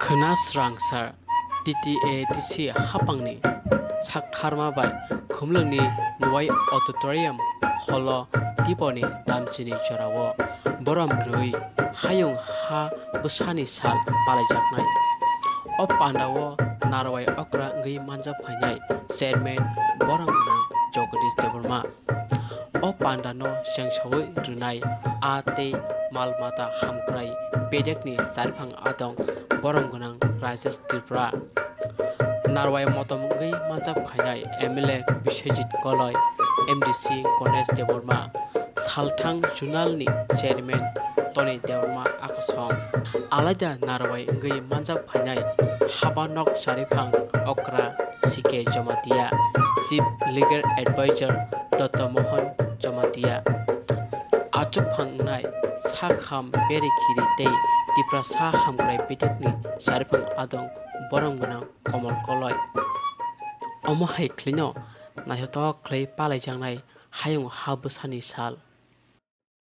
Khwna srangsar TTA hapangni saktharma bai Khwrwngni nuai auditorium holo tiponi damchini jorawo boram rui hayung ha busani sal palaijaknai o pandawo narwai Kwrwngwi manjab khainai chairman boram nang jogdish deborma o pandano sengsawi runai ate malmata hamkrai pedekni sarphang adong boram gunang rajesh tripura narwai motomngwi manjab khainai MLA Bising koloi MDC Gonesh deborma salthang journalni chairman Tongdi deborma akasom alaida narwai ngwi manjab khainai habanok sarifang okra sike jomatia chief legal advisor Joto jomatia achuk phangnai sakham beri khiri tei tipra sa hamkrai pedekni sarphang adong boram gunang komol koloi omo hai khlino naithotok khlai palaijangnai hayung ha busani sal